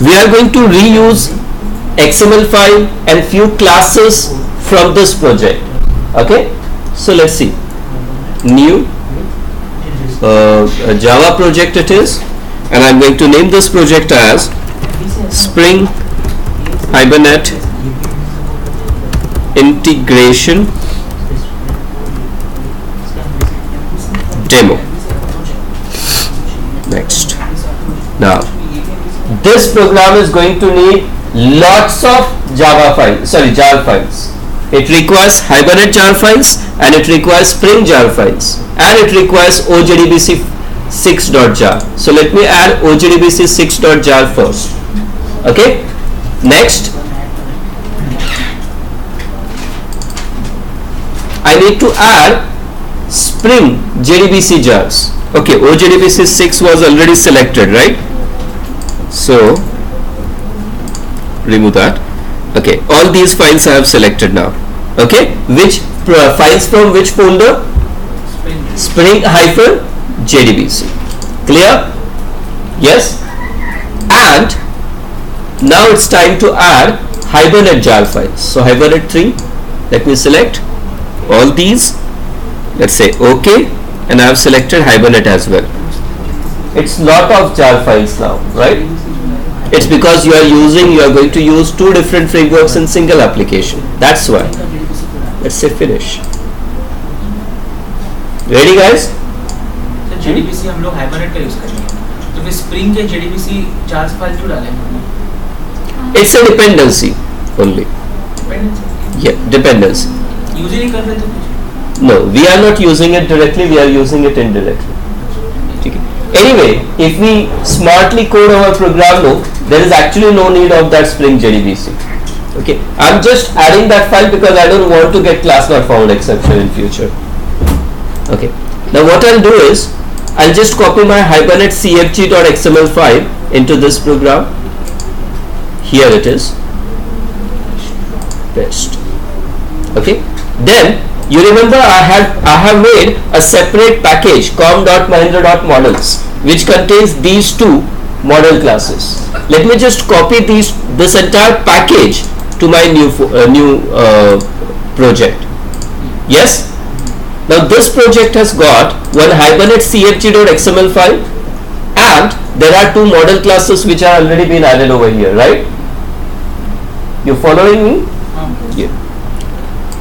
We are going to reuse XML file and few classes from this project. Okay, so let's see. New Java project it is, and I'm going to name this project as Spring Hibernate Integration Demo. Next. Now this program is going to need lots of jar files. It requires Hibernate jar files, and it requires Spring jar files, and it requires OJDBC 6.jar. So let me add OJDBC 6.jar first. Okay. Next, I need to add Spring JDBC jars. Okay, OJDBC 6 was already selected, right? So remove that. Okay, all these files I have selected now. Okay, which files from which folder? Spring-JDBC. Clear? Yes. And now it's time to add Hibernate jar files. So Hibernate 3. Let me select all these. Let's say OK, and I have selected Hibernate as well. It's lot of jar files now, right? It's because you are going to use two different frameworks in single application. That's why. Let's say finish. Ready guys? तो JDBC हम लोग Hibernate का use करेंगे, तो फिर Spring के JDBC jar file क्यों डालें? It's a dependency only. Dependency? Yeah, dependency. Use ही नहीं कर रहे तो कुछ? No, we are not using it directly, we are using it indirectly. Okay. Anyway, if we smartly code our program, there is actually no need of that Spring JDBC. Okay, I'm just adding that file because I don't want to get class not found exception in future. Okay, now what I'll do is I'll just copy my Hibernate cfg.xml file into this program. Here it is. Paste. Okay, then you remember I have made a separate package com.mahindra.models which contains these two model classes. Let me just copy this entire package to my new project. Yes. Now this project has got one Hibernate cfg.xml file, and there are two model classes which are already been added over here, right? You following me? Yeah.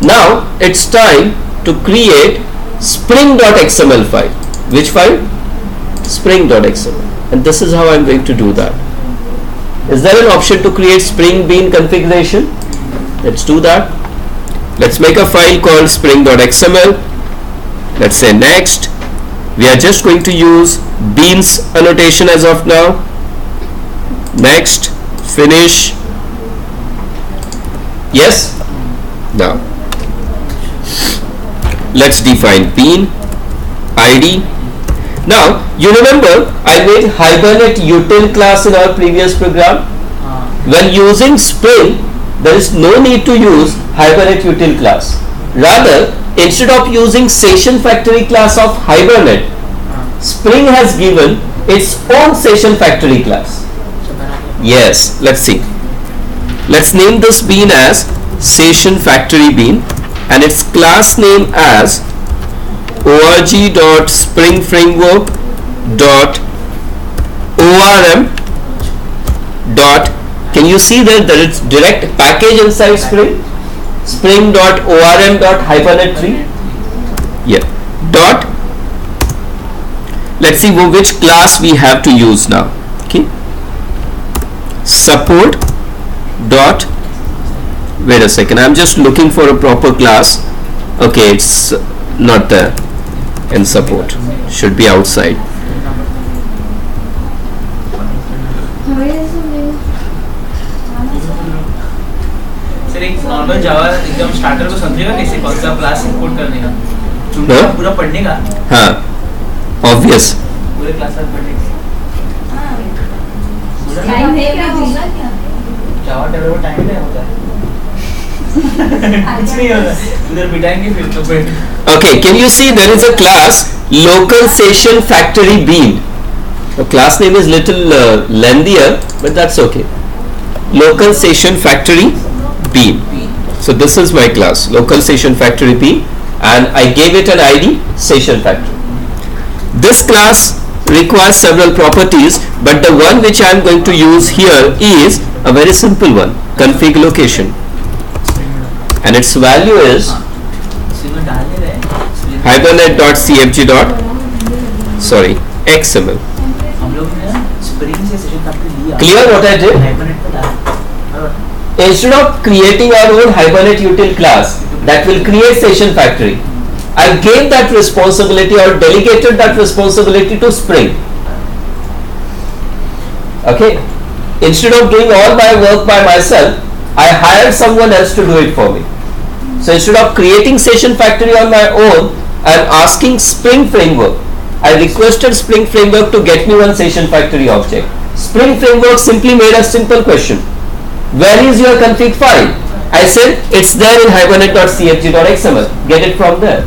Now it's time to create spring.xml file. Which file? Spring.xml. And this is how I'm going to do that. Is there an option to create Spring Bean configuration? Let's do that. Let's make a file called spring.xml. Let's say next. We are just going to use beans annotation as of now. Next. Finish. Yes. Now let's define bean id. Now you remember I made Hibernate util class in our previous program. When using Spring, there is no need to use Hibernate util class. Rather, instead of using session factory class of Hibernate, Spring has given its own session factory class. Yes, let's see. Let's name this bean as session factory bean, and its class name as org.springframework.orm. Can you see that it's direct package inside Spring? Spring.orm.hibernate3. Yeah. Dot. Let's see which class we have to use now. Okay. Support. Dot. Wait a second. I'm just looking for a proper class. Okay, it's not there. In support. Should be outside. Sir एक normal Java एकदम starter को समझेगा कैसे कौन सा class import करने का पूरा पढ़ने का हाँ ऑब्वियस पूरे क्लास में पढ़ने का टाइम है क्या होगा क्या जावा डेवलपर टाइम नहीं होता है कुछ नहीं होता उधर बिठाएंगे फिर तो फिर okay, can you see there is a class local session factory bean. The class name is little lengthier, but that's okay. Local session factory bean. So this is my class, local session factory bean, and I gave it an ID, session factory. This class requires several properties, but the one which I am going to use here is a very simple one, config location, and its value is hibernate.cfg xml. Clear what I did? Instead of creating our own Hibernate util class that will create session factory, I gave that responsibility or delegated that responsibility to Spring. Okay, instead of doing all my work by myself, I hired someone else to do it for me. So instead of creating session factory on my own, I am asking Spring Framework. I requested Spring Framework to get me one session factory object. Spring Framework simply made a simple question. Where is your config file? I said it's there in hibernate.cfg.xml. Get it from there.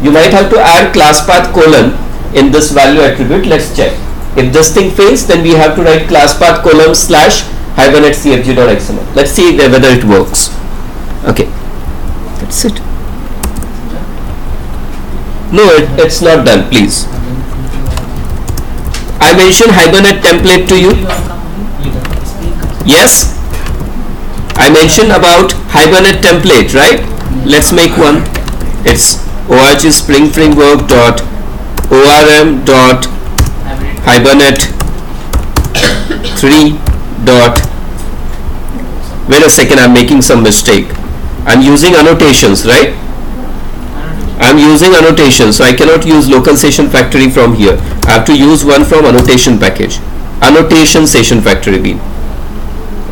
You might have to add class path colon in this value attribute. Let's check. If this thing fails, then we have to write class path colon / hibernate.cfg.xml. Let's see whether it works. Okay, that's it. No, it's not done, please. I mentioned Hibernate template to you. Yes, I mentioned about Hibernate template, right? Let's make one. It's org spring framework dot orm dot hibernate 3 dot. Wait a second, I'm making some mistake. I'm using annotations, right? I'm using annotations, so I cannot use local session factory from here. I have to use one from annotation package. Annotation session factory bean.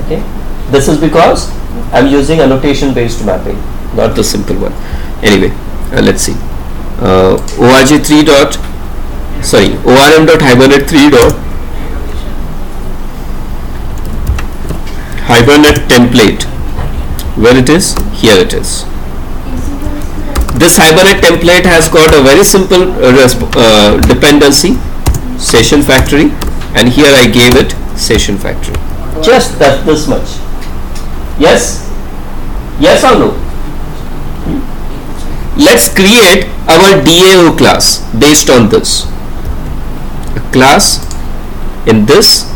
Okay, this is because I'm using annotation based mapping, not the simple one. Anyway, let's see. org 3 dot orm dot hibernate 3 dot hibernate template. Where it is? Here it is. This Hibernate template has got a very simple dependency, session factory, and here I gave it session factory. Just that this much. Yes? Yes or no? Let's create our DAO class based on this. A class in this.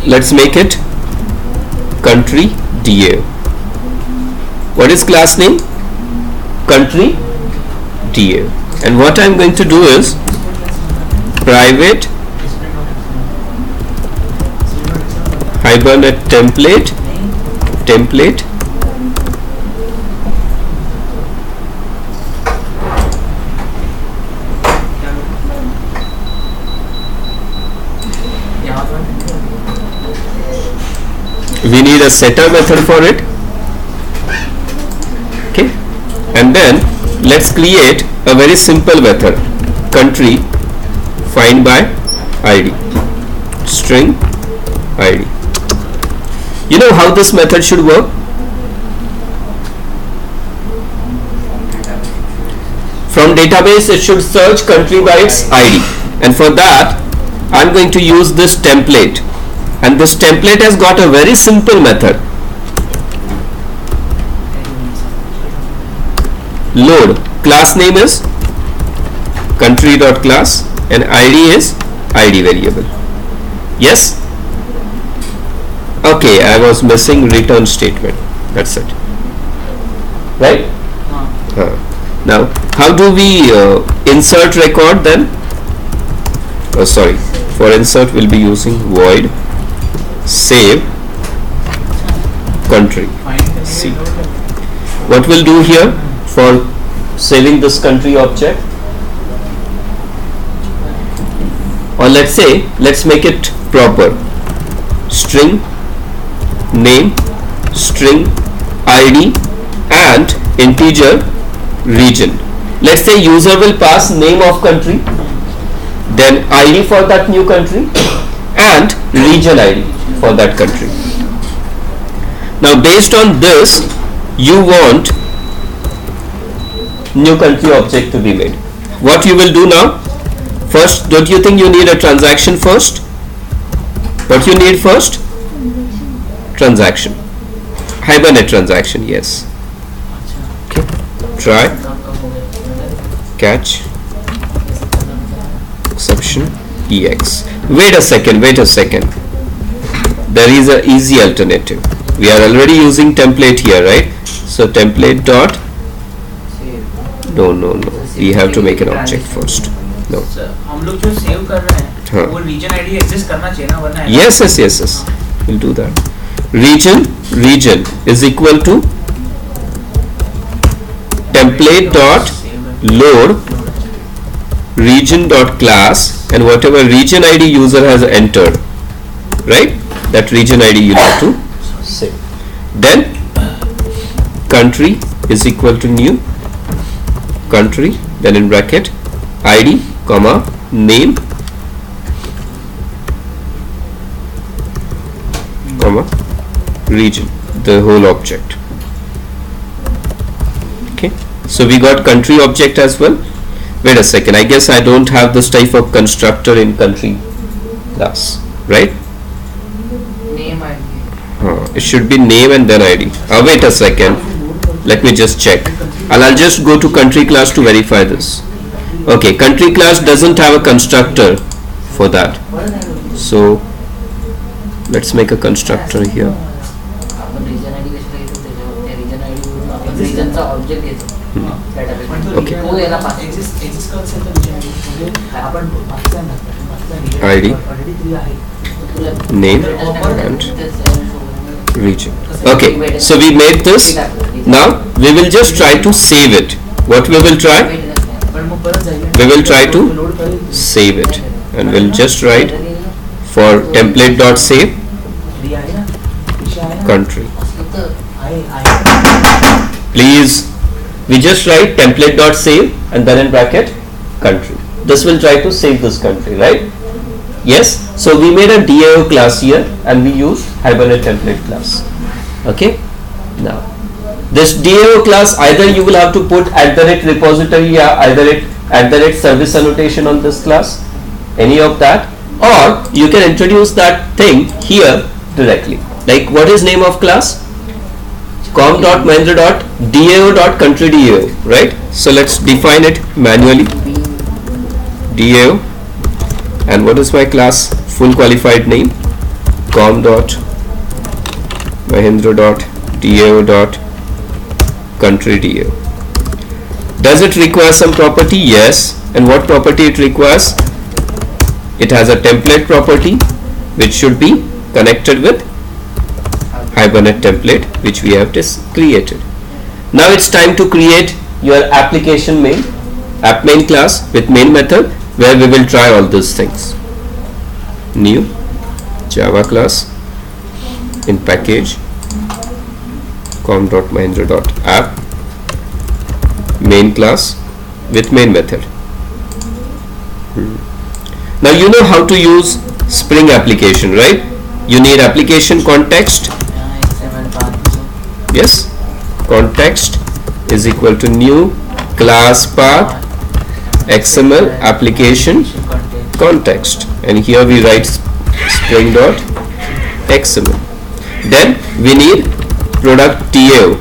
Let's make it country DAO. What is class name? Country DAO. And what I'm going to do is private Hibernate template we need a setter method for it. Okay, and then let's create a very simple method, country find by ID, string ID. You know how this method should work? From database it should search country by its ID, and for that I'm going to use this template, and this template has got a very simple method. Load, class name is country.class and ID is ID variable. Yes? Okay, I was missing return statement. That's it. Right? Now, how do we insert record then? Oh, sorry. For insert, we'll be using void save country. See. What we'll do here for saving this country object, or let's make it proper. String name, string ID and integer region. Let's say user will pass name of country, then ID for that new country and region ID for that country. Now based on this, you want new country object to be made. what you will do now? First, don't you think you need a transaction first? What you need first? Transaction. Hibernate transaction, yes. Okay. Try, catch, exception, ex. Wait a second. There is a easy alternative. We are already using template here, right? So template dot. No. We have to make an object first. No. हम लोग जो save कर रहे हैं वो reason ID exist करना चाहिए ना, वरना Yes. We'll do that. Region is equal to template dot load region dot class, and whatever region ID user has entered, right? That region ID you need to save. Then country is equal to new country, then in bracket ID comma name comma region, the whole object. Okay, so we got country object as well. Wait a second, I guess I don't have this type of constructor in country class, right? name ID. It should be name and then ID. Wait a second, let me just check. I'll just go to country class to verify this. Okay, country class doesn't have a constructor for that, so let's make a constructor here. आपण reason ID कशाला घेतो त्याच्यावर त्या reason ID वरून आपण रीजनचा object घेतो database Okay. तो याला पास एक्झिस्ट कन्सेप्ट रीजन आयडी म्हणजे आपण मागचा ID ऑलरेडी 3 आहे. name and region. Okay, so we made this. Now we will just try to save it. What we will try? पण मग परत जाईल. We will try to load करेल. save it, and we'll just write for template dot save free आहे ना. विषय आहे ना. country. आहे. Please, we just write template dot save and then in bracket country. This will try to save this country, right? Yes. So we made a DAO class here and we used Hibernate template class. Okay. Now this DAO class, either you will have to put @repository or @service annotation on this class, any of that, or you can introduce that thing here directly. Like, what is name of class? com.mahindra.dao.country DAO, right? So let's define it manually. DAO, and what is my class full qualified name? com.mahindra.dao.country DAO. Does it require some property? Yes. And what property it requires? It has a template property which should be connected with Hibernate template which we have just created. Now it's time to create your application main, app main class with main method, where we will try all these things. New Java class in package com.mahindra.app main class with main method. Now you know how to use Spring application, right? You need application context. Yes, context is equal to new class path XML application context, and here we write spring.xml. Then we need product DAO.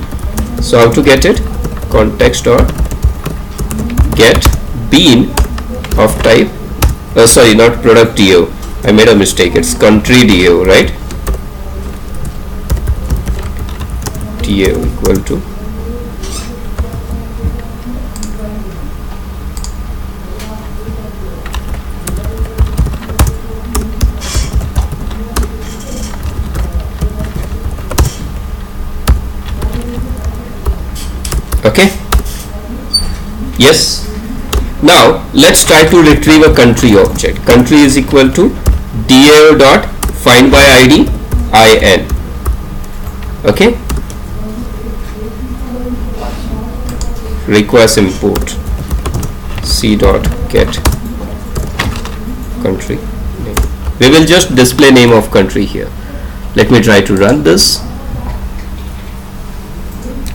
So how to get it? Context dot get bean of type sorry, not product DAO, I made a mistake, it's country DAO, right? DAO equal to okay. Yes. Now let's try to retrieve a country object. Country is equal to DAO dot find by ID IN. Okay. Request import c dot get country name. We will just display name of country here. Let me try to run this.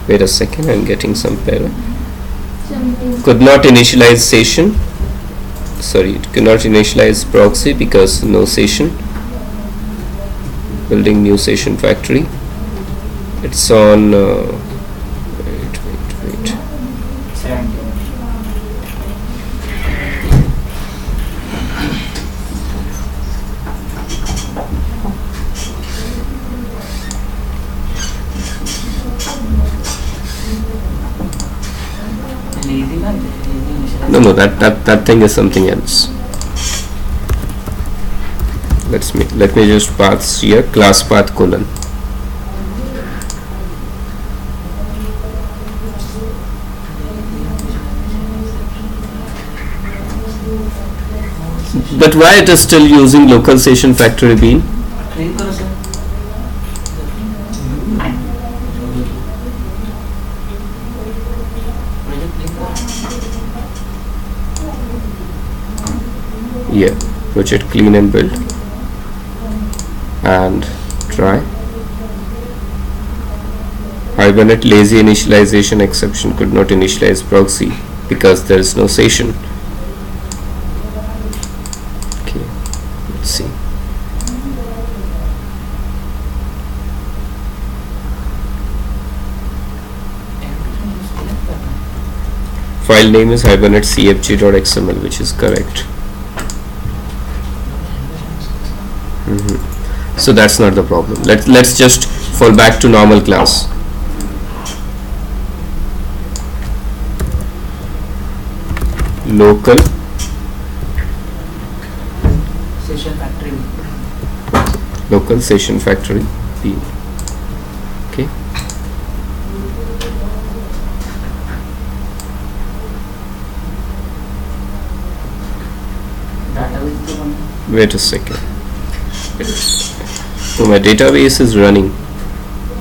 Wait a second, I'm getting some error. could not initialize session. Sorry, it cannot initialize proxy because no session. Building new session factory. It's on. Wait. 70. Lazy ना, lazy initialize. No, that thing is something else. Let me just pass here class path colon. But why it is still using local session factory bean? Clean करो sir. Project clean करो. Yeah, project clean and build and try. Hibernate lazy initialization exception could not initialize proxy because there is no session. Okay, let's see. File name is hibernate-cfg.xml, which is correct. So that's not the problem. Let's just fall back to normal class. Local Session factory. local session factory B. Okay. Database तो बना. Wait a second. So my database is running.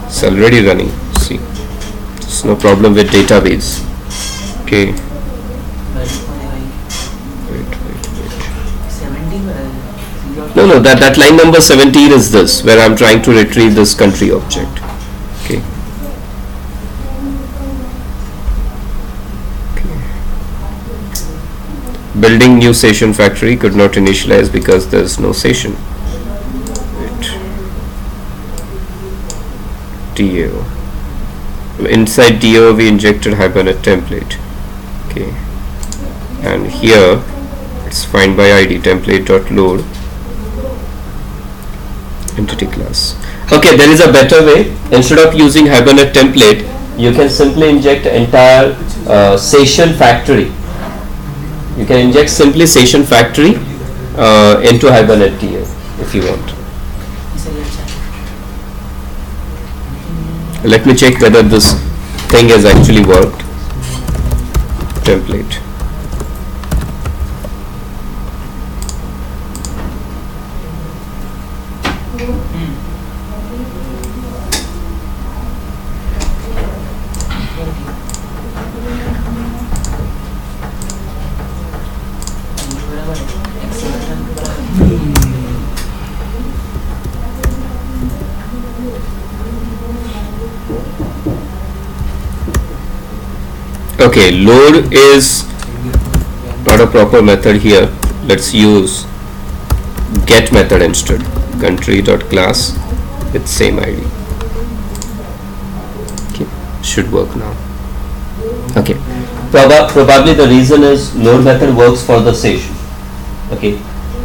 It's already running. See, there's no problem with database. Okay. Value कौन है भाई? Wait. 70 पर है. No, that line number 17 is this, where I'm trying to retrieve this country object. Okay. Building new session factory could not initialize because there is no session. Wait. DAO. Inside DAO we injected Hibernate template. Okay. And here it's find by ID template.load entity class. Okay, there is a better way. Instead of using Hibernate template, you can simply inject entire session factory. You can inject simply session factory into Hibernate DAO if you want. Let me check whether this thing has actually worked. Template. Okay, load is not a proper method here. Let's use get method instead. Country.class with same ID. Okay, should work now. Okay, probably the reason is load method works for the session. Okay,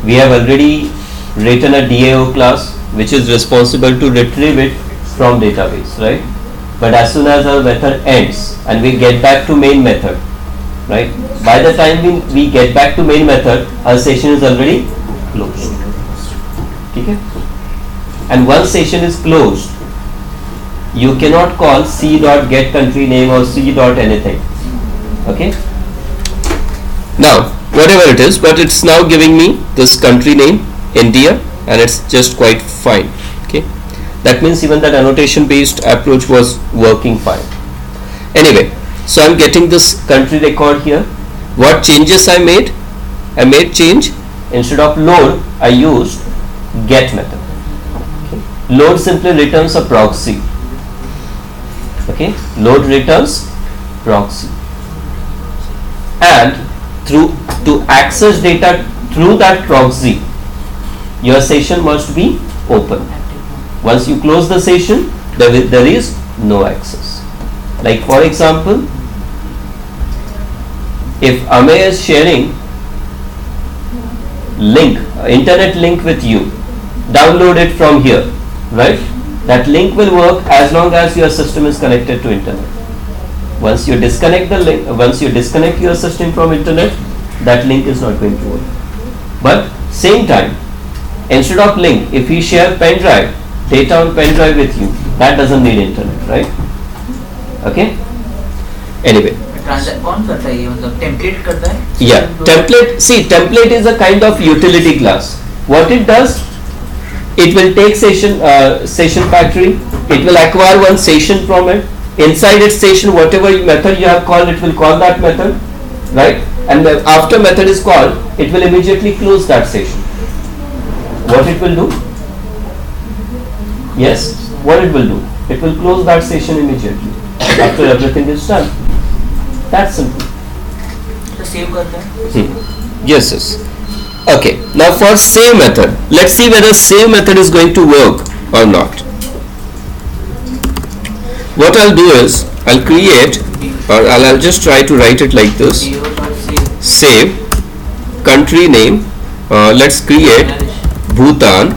we have already written a DAO class which is responsible to retrieve it from database, right? But as soon as our method ends and we get back to main method, right? By the time we get back to main method, our session is already closed. Okay? And once session is closed, you cannot call c.getCountryName or c.anything. Okay? Now, whatever it is, but it's now giving me this country name, India, and it's just quite fine. Okay? That means even that annotation based approach was working fine. Anyway, so I'm getting this country record here. What changes I made? I made change. Instead of load, I used get method. Okay. Load simply returns a proxy. Okay. Load returns proxy. and to access data through that proxy, your session must be open. Once you close the session, there is no access. Like for example, if Amey is sharing internet link with you, download it from here, right? That link will work as long as your system is connected to internet. Once you disconnect the link, once you disconnect your system from internet, that link is not going to work. But same time, instead of link, if you share pen drive, data on pen drive with you, that doesn't need internet, right? Okay? Anyway. कौन करता है ये, मतलब template करता है? Yeah, template. See, template is a kind of utility class. What it does, it will take session factory. It will acquire one session from it. Inside its session, whatever method you have called, it will call that method, right? And after method is called, it will immediately close that session. What it will do? Yes, what it will do? It will close that session immediately after everything is done. That's simple. तो save करता है? Yes, yes. Okay. Now for save method, let's see whether save method is going to work or not. What I'll do is I'll create, or I'll just try to write it like this. Save country name. Let's create Bhutan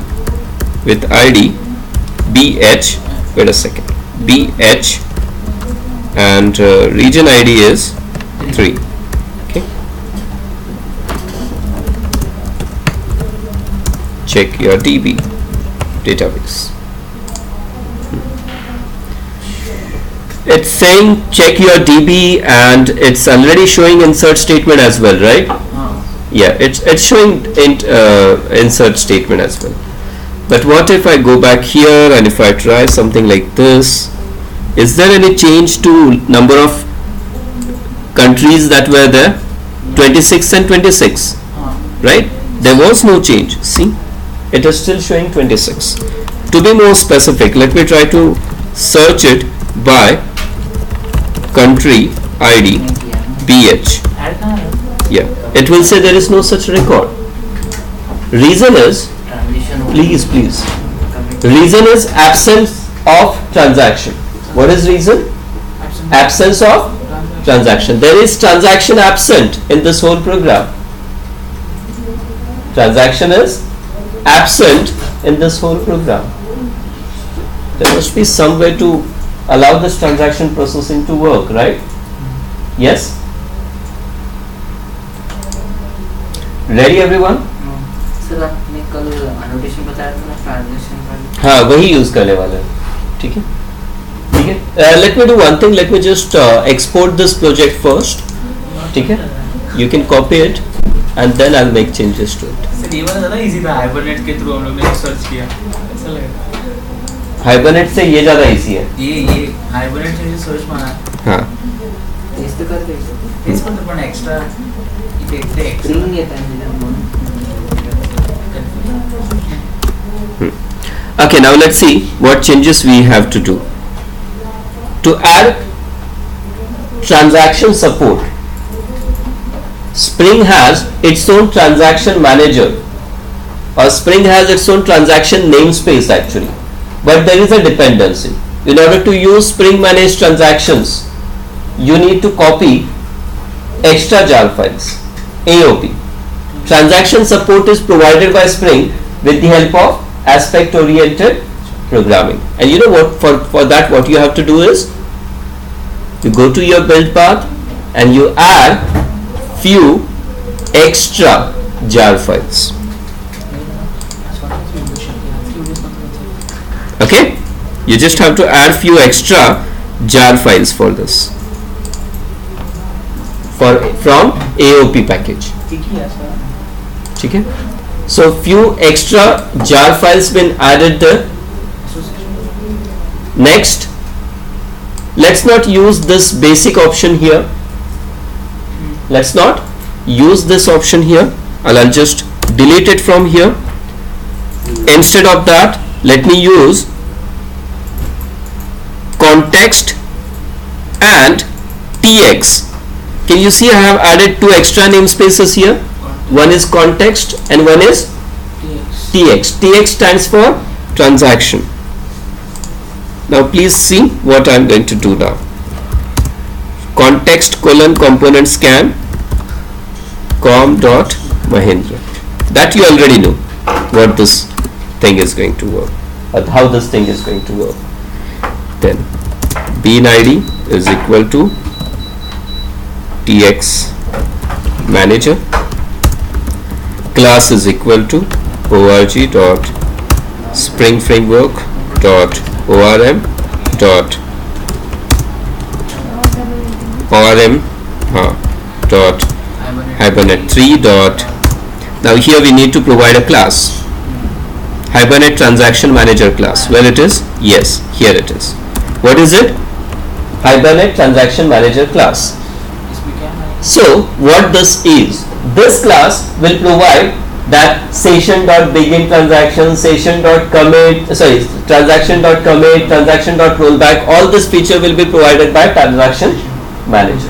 with ID BH. Wait a second. BH and region ID is 3. Okay. Check your DB database. It's saying check your DB and it's already showing insert statement as well, right? Yeah, it's showing insert statement as well. But what if I go back here and if I try something like this? Is there any change to number of countries that were there? 26 and 26, right? There was no change. See, it is still showing 26. To be more specific, let me try to search it by country ID BH. Yeah, it will say there is no such record. Reason is, please. Reason is absence of transaction. What is reason? Absence of transaction. There is transaction absent in this whole program. Transaction is absent in this whole program. There must be some way to allow this transaction processing to work, right? Yes? Ready everyone? Sir आपने कल annotation बताया था ना transaction का? हाँ, वही use करने वाले हैं. ठीक है? ठीक है? Let me do one thing. Let me just export this project first. ठीक है? You can copy it and then I'll make changes to it. Sir ये वाला ज़्यादा इजी था, हाइबरनेट के थ्रू हम लोग ने सर्च किया. ऐसा लगा. हाइबरनेट से ये ज़्यादा इजी है. ये हाइबरनेट से सर्च मारा. हाँ. टेस्ट कर दे. टेस्ट करते पण एक्स्ट्रा इथे एक्स्ट्रा स्क्रीन येता है. Okay, now let's see what changes we have to do. To add transaction support, Spring has its own transaction manager, or Spring has its own transaction namespace actually, but there is a dependency. In order to use Spring managed transactions, you need to copy extra jar files, AOP. Transaction support is provided by Spring with the help of aspect oriented programming. And you know what, for that what you have to do is you go to your build path and you add few extra jar files. Okay, you just have to add few extra jar files for this from AOP package. ठीक है? So few extra jar files been added there. Next, let's not use this basic option here. Let's not use this option here. I'll just delete it from here. Instead of that, let me use context and tx. Can you see I have added two extra namespaces here? One is context and one is TX. TX stands for transaction. Now please see what I am going to do now. Context colon component scan com dot Mahendra. That you already know what this thing is going to work, or how this thing is going to work. Then bean ID is equal to TX manager. Class is equal to org dot spring framework dot orm dot dot Hibernate3 dot. Now here we need to provide a class, Hibernate transaction manager class. Where it is? Yes, here it is. What is it? Hibernate transaction manager class. So what this is, this class will provide that session.begin transaction, session.commit, transaction.commit, transaction.rollback. All this feature will be provided by transaction manager.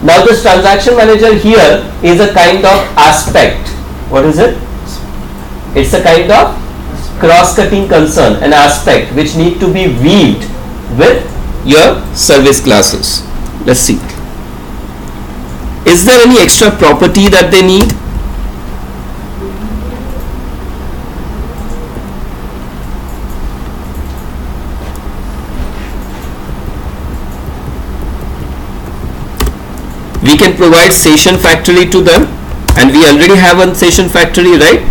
Now this transaction manager here is a kind of aspect. What is it? It's a kind of cross-cutting concern, an aspect which need to be weaved with your service classes. Let's see. Is there any extra property that they need? We can provide session factory to them, and we already have one session factory, right?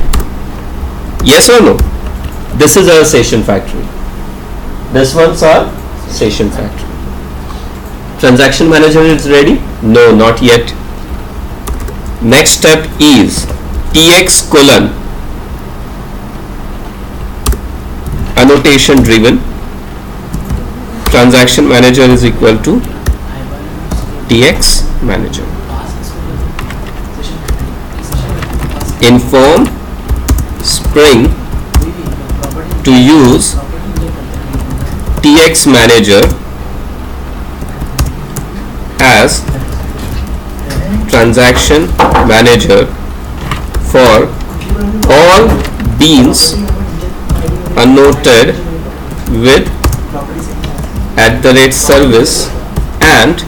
Yes or no? This is our session factory. This one's our session factory. Transaction manager is ready? No, not yet. Next step is TX colon annotation driven. Transaction manager is equal to TX manager. Inform Spring to use TX manager as transaction manager for all beans annotated with @service and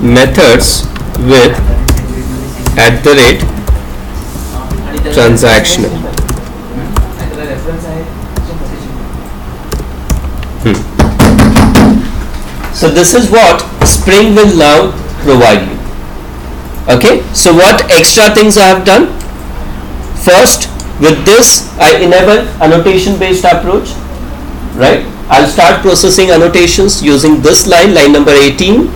methods with @transactional. So this is what Spring will now provide you. Okay, so what extra things I have done? First, with this I enable annotation based approach, right? I'll start processing annotations using this line number 18.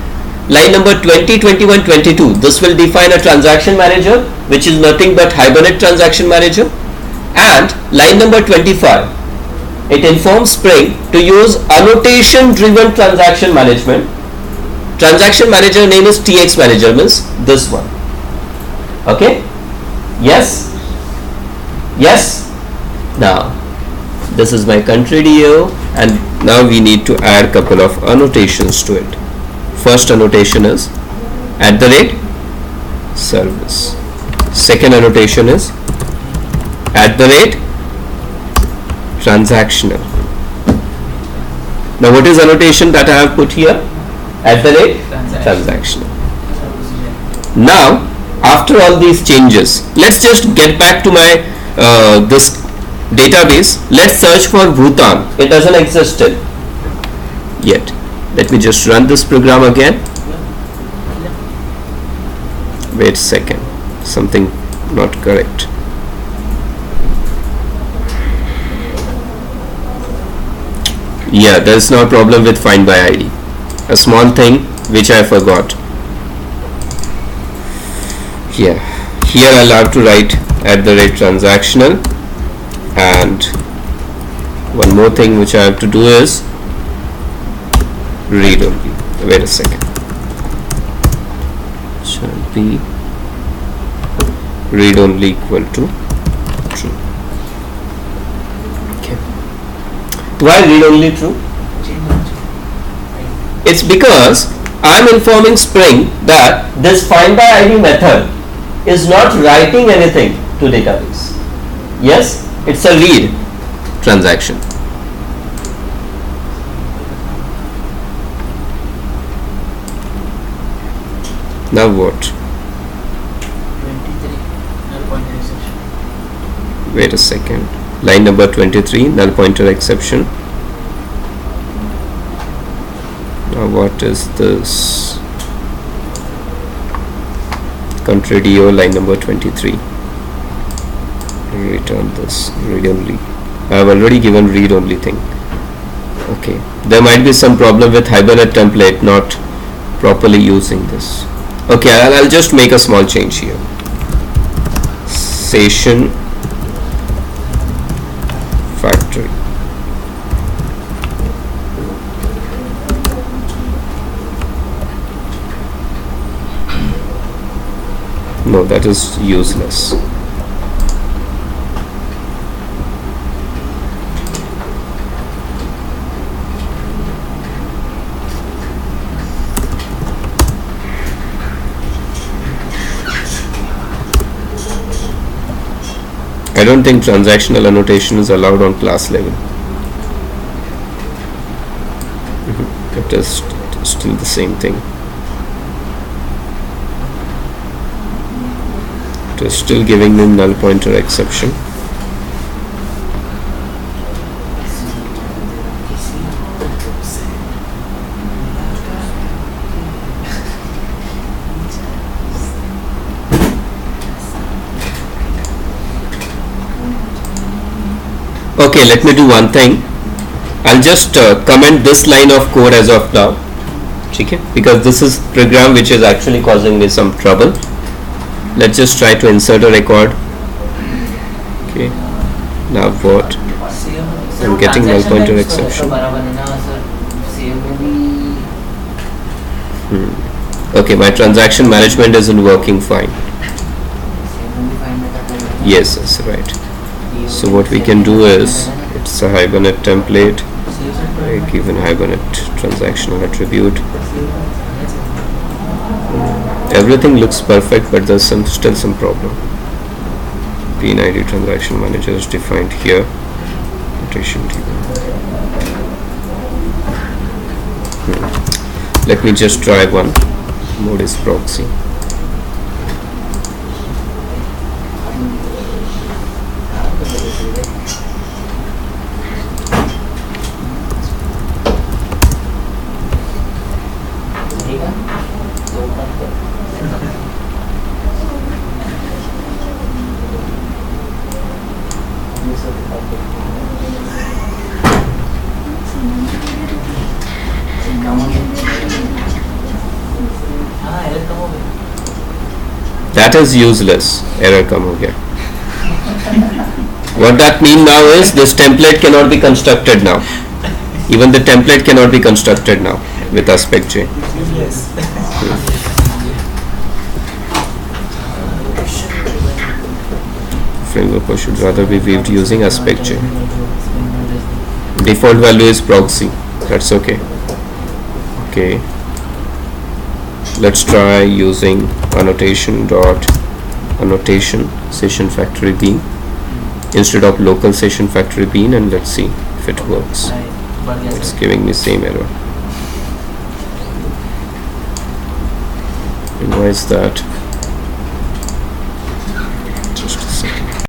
Line number 20, 21, 22, this will define a transaction manager, which is nothing but Hibernate transaction manager. And line number 25, it informs Spring to use annotation driven transaction management. Transaction manager name is TX manager, means this one. Okay? Yes? Yes? Now, this is my country DAO, and now we need to add couple of annotations to it. First annotation is @service. Second annotation is @transactional. Now what is annotation that I have put here? @transactional. Now after all these changes, let's just get back to my this database. Let's search for Bhutan. It doesn't exist still yet. Let me just run this program again. Wait a second, something not correct. Yeah, there's no problem with find by ID. A small thing which I forgot. Yeah, here I'll have to write @transactional, and one more thing which I have to do is read only. Wait a second. Shall be read only equal to true. Okay. Why read only true? It's because I'm informing Spring that this find by ID method is not writing anything to database. Yes, it's a read transaction. Now what? 23 null pointer exception. Wait a second. Line number 23, null pointer exception. Now what is this? Contradio, line number 23. Return this. Read only. I have already given read only thing. Okay. There might be some problem with Hibernate template not properly using this. Okay, I'll just make a small change here. Session factory. No, that is useless. I don't think transactional annotation is allowed on class level. It is still the same thing. It is still giving me null pointer exception. Okay, let me do one thing. I'll just comment this line of code as of now, okay? Because this is program which is actually causing me some trouble. Let's just try to insert a record. Okay, now what? I'm getting null pointer exception. Okay, my transaction management isn't working fine. Yes, that's right. So what we can do is, it's a Hibernate template, given Hibernate transactional attribute. Everything looks perfect, but there's still some problem. PNID transaction manager is defined here. Notation Let me just try one. Mode is proxy. That is useless. Error come over here. What that means now is this template cannot be constructed now. Even the template cannot be constructed now with aspect J. Yes. Framework should rather be viewed using aspect J. Default value is proxy. That's okay. Okay. Let's try using annotation session factory bean instead of local session factory bean, and let's see if it works. It's giving me same error. And why is that?